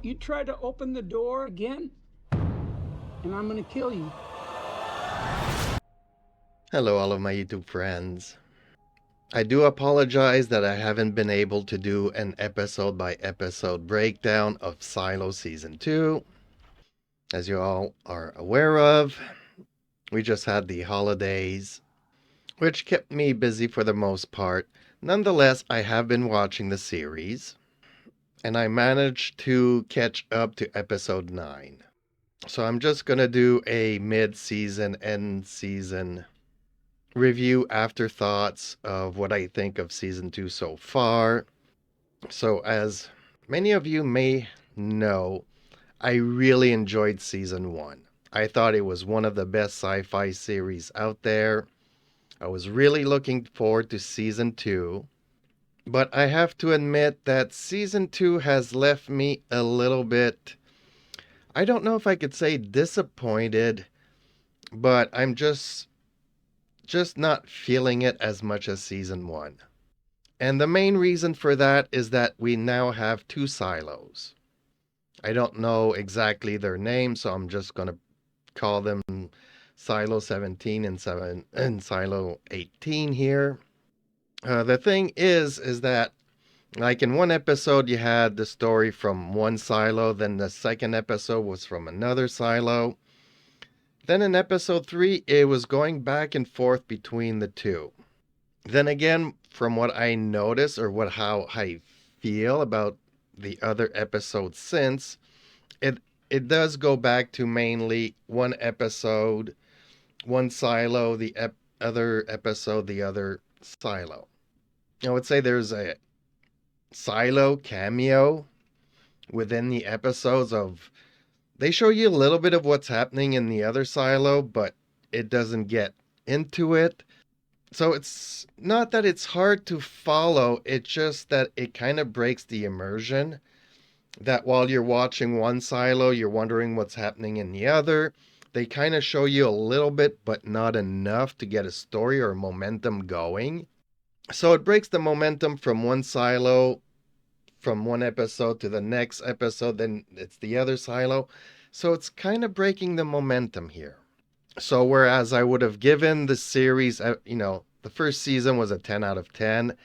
You try to open the door again, and I'm gonna kill you. Hello, all of my YouTube friends. I do apologize that I haven't been able to do an episode by episode breakdown of Silo Season 2. As you all are aware of, we just had the holidays, which kept me busy for the most part. Nonetheless, I have been watching the series, and I managed to catch up to episode 9. So I'm just gonna do a mid-season, end-season review afterthoughts of what I think of season 2 so far. So, as many of you may know, I really enjoyed season 1. I thought it was one of the best sci fi series out there. I was really looking forward to season 2. But I have to admit that season 2 has left me a little bit, I don't know if I could say disappointed, but I'm just not feeling it as much as season 1. And the main reason for that is that we now have two silos. I don't know exactly their names, so I'm just going to call them Silo 17 and Silo 18 here. The thing is that like in one episode you had the story from one silo, then the second episode was from another silo. Then in episode 3 it was going back and forth between the two. Then again, from what I notice or how I feel about the other episodes since, it it does go back to mainly one episode, one silo, the other episode, the other silo. I would say there's a silo cameo within the episodes of they show you a little bit of what's happening in the other silo, but it doesn't get into it. So it's not that it's hard to follow, it's just that it kind of breaks the immersion. That while you're watching one silo, you're wondering what's happening in the other. They kind of show you a little bit, but not enough to get a story or momentum going. So it breaks the momentum from one silo, from one episode to the next episode, then it's the other silo. So it's kind of breaking the momentum here. So whereas I would have given the series, the first season was a 10 out of 10,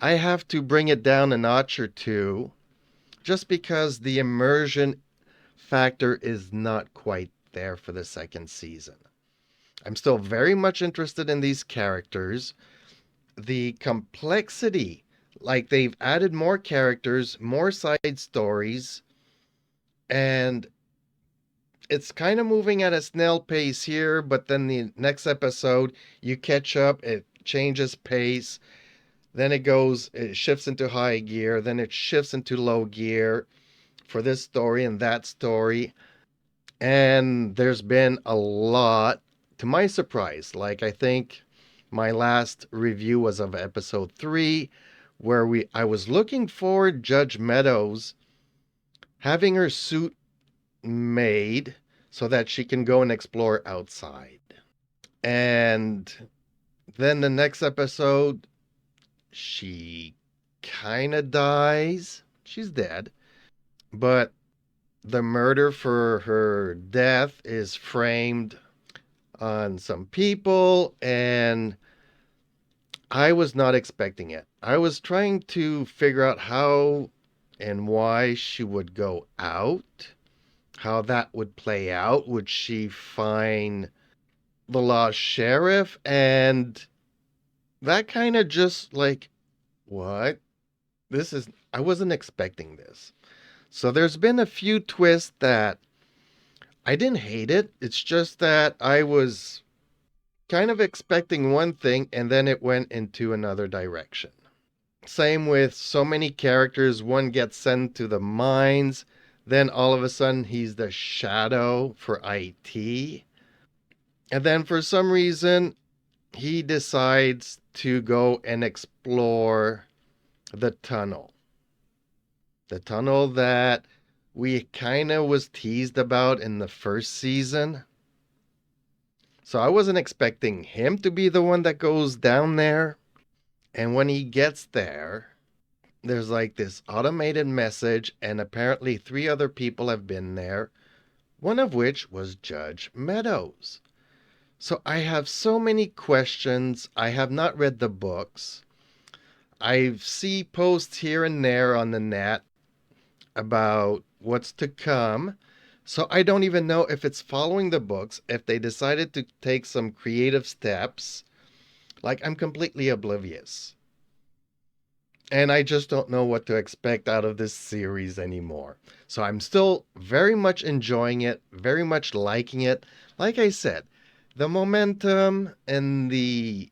I have to bring it down a notch or two just because the immersion factor is not quite there for the second season. I'm still very much interested in these characters. The complexity, like they've added more characters, more side stories, and it's kind of moving at a snail pace here, but then the next episode, you catch up, it changes pace, then it shifts into high gear, then it shifts into low gear for this story and that story. And there's been a lot, to my surprise. Like, I think my last review was of episode 3, where I was looking forward Judge Meadows having her suit made so that she can go and explore outside. And then the next episode, she kind of dies. She's dead. But the murder for her death is framed on some people, and I was not expecting it. I was trying to figure out how and why she would go out, how that would play out. Would she find the lost sheriff? And that kind of just like, what? I wasn't expecting this. So there's been a few twists that I didn't hate it. It's just that I was kind of expecting one thing and then it went into another direction. Same with so many characters. One gets sent to the mines, then all of a sudden he's the shadow for IT. And then for some reason, he decides to go and explore the tunnel. The tunnel that we kind of was teased about in the first season. So I wasn't expecting him to be the one that goes down there. And when he gets there, there's like this automated message, and apparently 3 other people have been there, one of which was Judge Meadows. So I have so many questions. I have not read the books. I see posts here and there on the net about what's to come. So I don't even know if it's following the books, if they decided to take some creative steps. Like, I'm completely oblivious. And I just don't know what to expect out of this series anymore. So I'm still very much enjoying it, very much liking it. Like I said, the momentum and the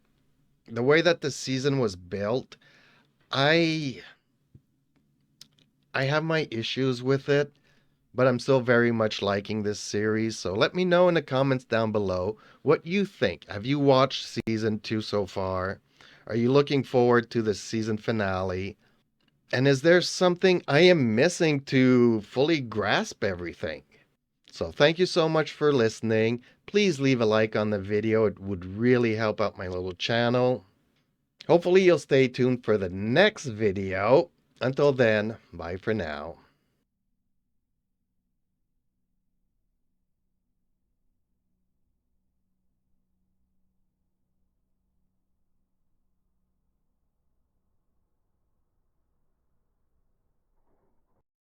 way that the season was built, I I have my issues with it, but I'm still very much liking this series. So let me know in the comments down below what you think. Have you watched season 2 so far? Are you looking forward to the season finale? And is there something I am missing to fully grasp everything? So thank you so much for listening. Please leave a like on the video. It would really help out my little channel. Hopefully you'll stay tuned for the next video. Until then, bye for now.